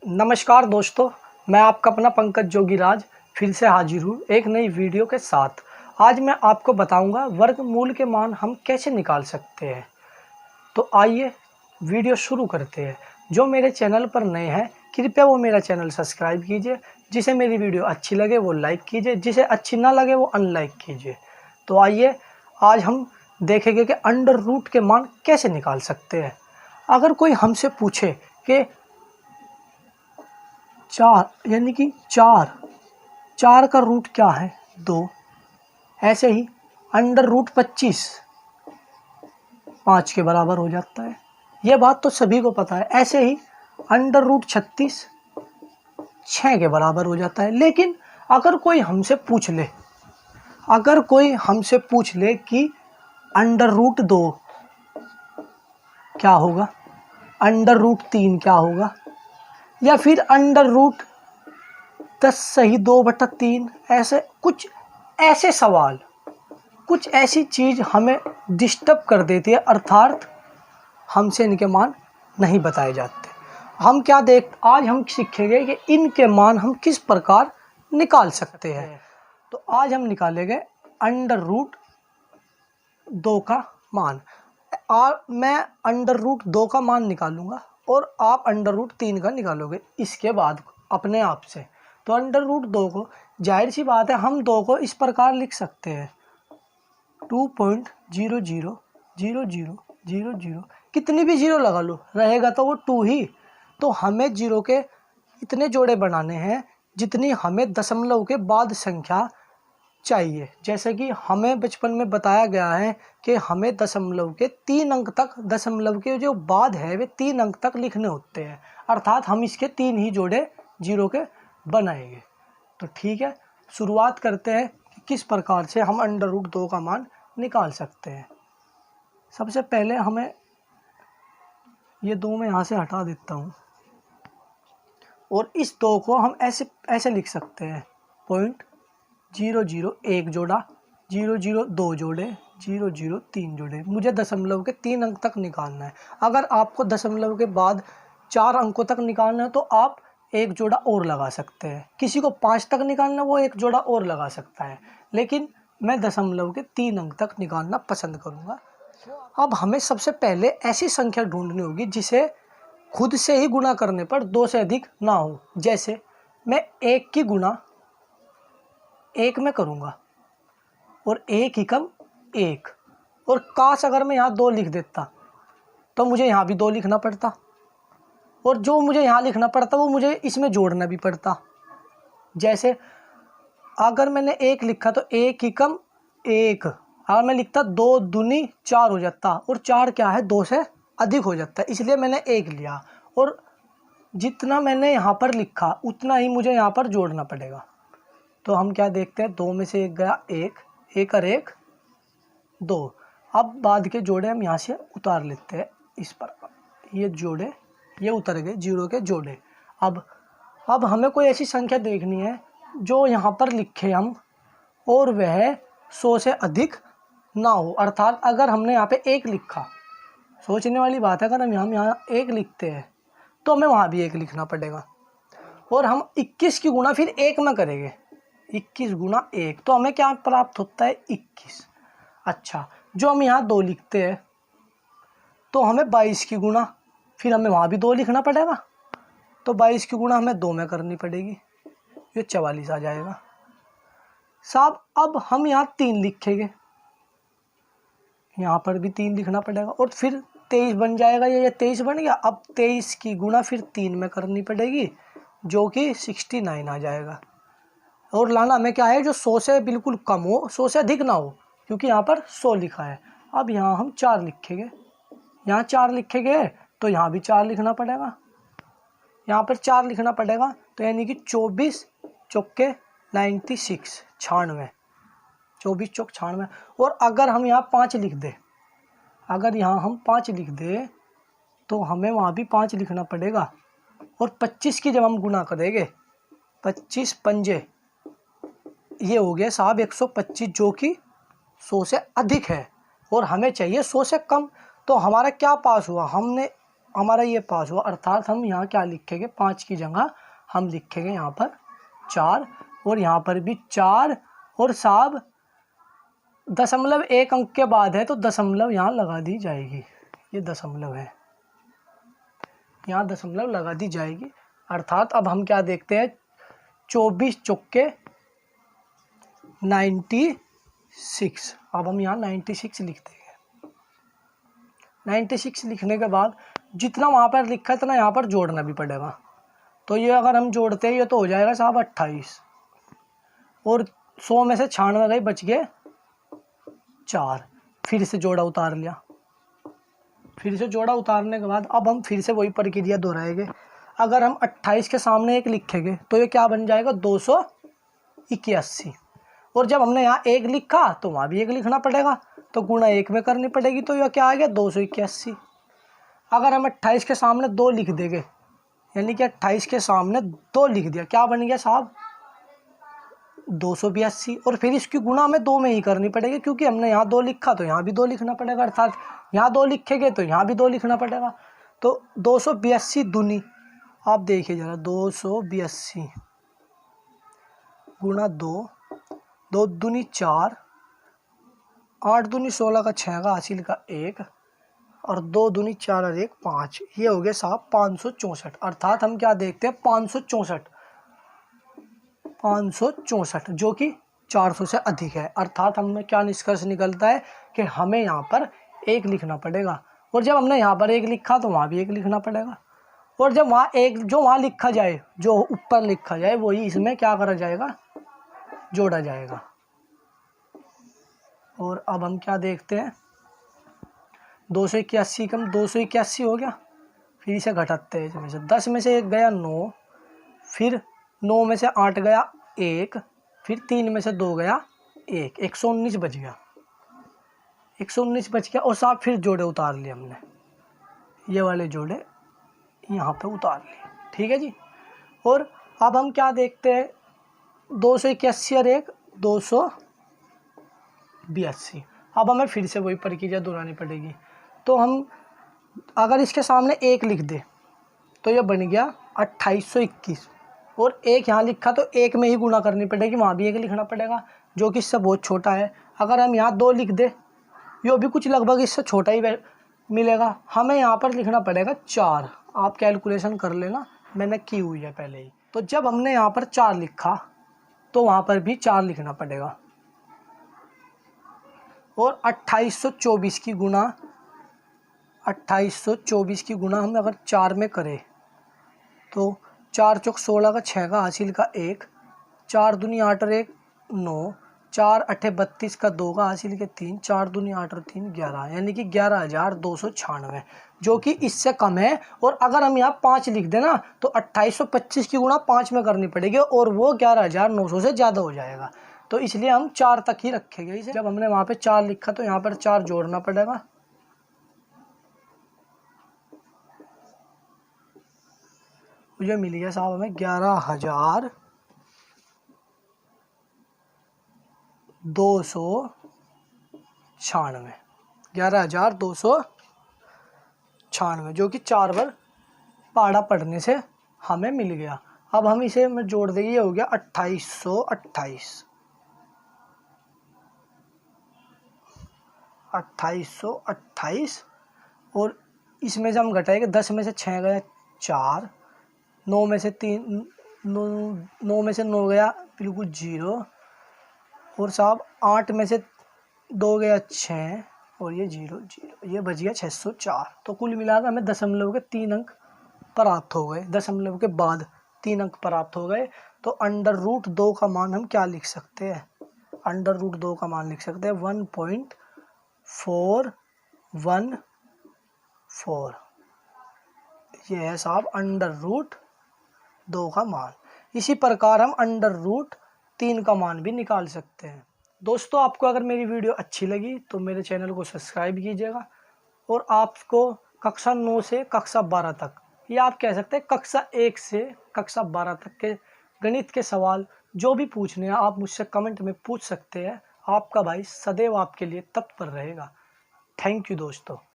नमस्कार दोस्तों, मैं आपका अपना पंकज जोगीराज फिर से हाजिर हूँ एक नई वीडियो के साथ। आज मैं आपको बताऊंगा वर्गमूल के मान हम कैसे निकाल सकते हैं। तो आइए वीडियो शुरू करते हैं। जो मेरे चैनल पर नए हैं कृपया वो मेरा चैनल सब्सक्राइब कीजिए। जिसे मेरी वीडियो अच्छी लगे वो लाइक कीजिए, जिसे अच्छी ना लगे वो अनलाइक कीजिए। तो आइए आज हम देखेंगे कि अंडर रूट के मान कैसे निकाल सकते हैं। अगर कोई हमसे पूछे कि 4 यानी कि 4 का रूट क्या है 2, ऐसे ही अंडर रूट 25 5 के बराबर हो जाता है। ये बात तो सभी को पता है। ऐसे ही अंडर रूट 36 6 के बराबर हो जाता है। लेकिन अगर कोई हमसे पूछ ले कि अंडर रूट 2 क्या होगा, अंडर रूट 3 क्या होगा, या फिर अंडर रूट 10 सही 2/3, ऐसे सवाल, कुछ ऐसी चीज़ हमें डिस्टर्ब कर देती है, अर्थात हमसे इनके मान नहीं बताए जाते। आज हम सीखेंगे कि इनके मान हम किस प्रकार निकाल सकते हैं। तो आज हम निकालेंगे अंडर रूट 2 का मान। मैं अंडर रूट 2 का मान निकालूंगा और आप अंडर रूट 3 का निकालोगे इसके बाद अपने आप से। तो अंडर रूट 2 को, जाहिर सी बात है, हम 2 को इस प्रकार लिख सकते हैं 2.000000, कितनी भी जीरो लगा लो, रहेगा तो वो 2 ही। तो हमें जीरो के इतने जोड़े बनाने हैं जितनी हमें दशमलव के बाद संख्या चाहिए। जैसे कि हमें बचपन में बताया गया है कि हमें दशमलव के 3 अंक तक, दशमलव के जो बाद है वे 3 अंक तक लिखने होते हैं, अर्थात हम इसके 3 ही जोड़े जीरो के बनाएंगे। तो ठीक है, शुरुआत करते हैं कि किस प्रकार से हम अंडर रूट 2 का मान निकाल सकते हैं। सबसे पहले हमें ये 2 में यहाँ से हटा देता हूँ और इस 2 को हम ऐसे लिख सकते हैं 0.001 जोड़ा, 00 2 जोड़े, 00 3 जोड़े। मुझे दशमलव के 3 अंक तक निकालना है। अगर आपको दशमलव के बाद 4 अंकों तक निकालना है तो आप एक जोड़ा और लगा सकते हैं। किसी को 5 तक निकालना है वो एक जोड़ा और लगा सकता है, लेकिन मैं दशमलव के 3 अंक तक निकालना पसंद करूँगा। अब हमें सबसे पहले ऐसी संख्या ढूंढनी होगी जिसे खुद से ही गुणा करने पर 2 से अधिक ना हो। जैसे मैं 1 की गुणा 1 में करूँगा और 1 ही कम 1, और काश अगर मैं यहाँ 2 लिख देता तो मुझे यहाँ भी 2 लिखना पड़ता, और जो मुझे यहाँ लिखना पड़ता वो मुझे इसमें जोड़ना भी पड़ता। जैसे अगर मैंने 1 लिखा तो 1 ही कम 1, अगर मैं लिखता 2 दूनी 4 हो जाता, और 4 क्या है 2 से अधिक हो जाता है, इसलिए मैंने 1 लिया, और जितना मैंने यहाँ पर लिखा उतना ही मुझे यहाँ पर जोड़ना पड़ेगा। तो हम क्या देखते हैं, 2 में से 1 गया 1, 1 और 1 2। अब बाद के जोड़े हम यहाँ से उतार लेते हैं इस प्रकार, ये जोड़े ये उतर गए, जीरो के जोड़े। अब हमें कोई ऐसी संख्या देखनी है जो यहाँ पर लिखे हम और वह 100 से अधिक ना हो। अर्थात अगर हमने यहाँ पे 1 लिखा, सोचने वाली बात है, अगर हम यहाँ 1 लिखते हैं तो हमें वहाँ भी 1 लिखना पड़ेगा, और हम 21 की गुणा फिर 1 में करेंगे, 21 गुणा 1, तो हमें क्या प्राप्त होता है 21। अच्छा, जो हम यहाँ 2 लिखते हैं तो हमें 22 की गुणा, फिर हमें वहाँ भी 2 लिखना पड़ेगा, तो 22 की गुणा हमें 2 में करनी पड़ेगी, ये 44 आ जाएगा साहब। अब हम यहाँ 3 लिखेंगे, यहाँ पर भी 3 लिखना पड़ेगा, और फिर 23 बन जाएगा। ये 23 बन गया। अब 23 की गुणा फिर 3 में करनी पड़ेगी, जो कि 69 आ जाएगा। और लाना हमें क्या है, जो 100 से बिल्कुल कम हो, 100 से अधिक ना हो, क्योंकि यहाँ पर 100 लिखा है। अब यहाँ हम 4 लिखेंगे, यहाँ 4 लिखेंगे तो यहाँ भी 4 लिखना पड़ेगा, यहाँ पर 4 लिखना पड़ेगा, तो यानी कि 24 चौके 96, 96, 24 चौक 96। और अगर हम यहाँ 5 लिख दे, अगर यहाँ हम 5 लिख दे तो हमें वहाँ भी 5 लिखना पड़ेगा, और 25 की जब हम गुणा करेंगे 25 पंजे, ये हो गया साहब 125, जो कि 100 से अधिक है, और हमें चाहिए 100 से कम। तो हमारा क्या पास हुआ, हमने हमारा ये पास हुआ, अर्थात हम यहाँ क्या लिखेंगे, 5 की जगह हम लिखेंगे यहाँ पर 4, और यहाँ पर भी 4, और साहब दशमलव एक अंक के बाद है तो दशमलव यहाँ लगा दी जाएगी, ये दशमलव है, यहाँ दशमलव लगा दी जाएगी। अर्थात अब हम क्या देखते हैं, 24 चौके 96, अब हम यहाँ 96 लिखते हैं। 96 लिखने के बाद जितना वहाँ पर लिखा है इतना यहाँ पर जोड़ना भी पड़ेगा, तो ये अगर हम जोड़ते हैं ये तो हो जाएगा साहब 28, और 100 में से 96 गए, बच गए 4, फिर से जोड़ा उतार लिया। फिर से जोड़ा उतारने के बाद अब हम फिर से वही प्रक्रिया दोहराएंगे। अगर हम 28 के सामने 1 लिखेंगे तो ये क्या बन जाएगा, 281, और जब हमने यहाँ 1 लिखा तो वहाँ भी 1 लिखना पड़ेगा, तो गुणा 1 में करनी पड़ेगी, तो यह क्या आ गया, 281। अगर हम 28 के सामने 2 लिख देंगे, यानी कि 28 के सामने 2 लिख दिया, क्या बन गया साहब, 282, और फिर इसकी गुणा हमें 2 में ही करनी पड़ेगी, क्योंकि हमने यहाँ 2 लिखा तो यहाँ भी 2 लिखना पड़ेगा, अर्थात यहाँ 2 लिखेंगे तो यहाँ भी 2 लिखना पड़ेगा। तो 282 दूनी, आप देखिए जरा, 282 गुणा 2, 2 दूनी 4, 8 दूनी 16 का 6 का हासिल का 1, और 2 दूनी 4 और 1 5, ये हो गया साहब 564। अर्थात हम क्या देखते हैं, 564 जो कि 400 से अधिक है। अर्थात हमें क्या निष्कर्ष निकलता है कि हमें यहाँ पर 1 लिखना पड़ेगा, और जब हमने यहाँ पर 1 लिखा तो वहाँ भी 1 लिखना पड़ेगा, और जब वहाँ 1 जो वहाँ लिखा जाए, जो ऊपर लिखा जाए, वही इसमें क्या करा जाएगा, जोड़ा जाएगा। और अब हम क्या देखते हैं, 281 कम 281 हो गया, फिर इसे घटाते हैं, इसमें से 10 में से 1 गया 9, फिर 9 में से 8 गया 1, फिर 3 में से 2 गया 1, 119 बच गया, 119 बच गया, और साहब फिर जोड़े उतार लिए हमने, ये वाले जोड़े यहाँ पे उतार लिए, ठीक है जी। और अब हम क्या देखते हैं, 281 और 1 282, अब हमें फिर से वही प्रक्रिया दोहरानी पड़ेगी। तो हम अगर इसके सामने 1 लिख दे तो यह बन गया 2821, और 1 यहाँ लिखा तो 1 में ही गुणा करनी पड़ेगी, वहाँ भी 1 लिखना पड़ेगा, जो कि इससे बहुत छोटा है। अगर हम यहाँ 2 लिख दे, यो भी कुछ लगभग इससे छोटा ही मिलेगा, हमें यहाँ पर लिखना पड़ेगा 4। आप कैलकुलेशन कर लेना, मैंने की हुई है पहले ही। तो जब हमने यहाँ पर 4 लिखा तो वहाँ पर भी 4 लिखना पड़ेगा, और 2824 की गुणा हम अगर 4 में करें तो 4 चौक 16 का 6 का हासिल का 1, 4 दूनी 8 और 1 9, 4 अठे 32 का 2 का हासिल के 3, 4 दूनी 8 और 3 11, यानी कि 11,296, जो कि इससे कम है। और अगर हम यहाँ 5 लिख देना तो 2825 की गुणा 5 में करनी पड़ेगी, और वो 11,900 से ज़्यादा हो जाएगा, तो इसलिए हम 4 तक ही रखेंगे इसे। जब हमने वहाँ पे 4 लिखा तो यहाँ पर 4 जोड़ना पड़ेगा, मुझे मिल गया साहब हमें 11,296, जो कि 4 बार पहाड़ा पढ़ने से हमें मिल गया। अब हम इसे में जोड़ देंगे, ये हो गया 2828, और इसमें से हम घटाएंगे, 10 में से 6 गया 4, 9 में से 9 गया बिल्कुल 0, और साहब 8 में से 2 गया 6, और ये 0 0, ये बच गया 604। तो कुल मिलाकर हमें दशमलव के 3 अंक प्राप्त हो गए, दशमलव के बाद 3 अंक प्राप्त हो गए। तो √2 का मान हम क्या लिख सकते हैं, √2 का मान लिख सकते हैं 1.414, ये है साहब √2 का मान। इसी प्रकार हम √3 का मान भी निकाल सकते हैं। दोस्तों, आपको अगर मेरी वीडियो अच्छी लगी तो मेरे चैनल को सब्सक्राइब कीजिएगा, और आपको कक्षा 9 से कक्षा 12 तक, या आप कह सकते हैं कक्षा 1 से कक्षा 12 तक के गणित के सवाल जो भी पूछने हैं आप मुझसे कमेंट में पूछ सकते हैं। आपका भाई सदैव आपके लिए तत्पर रहेगा। थैंक यू दोस्तों।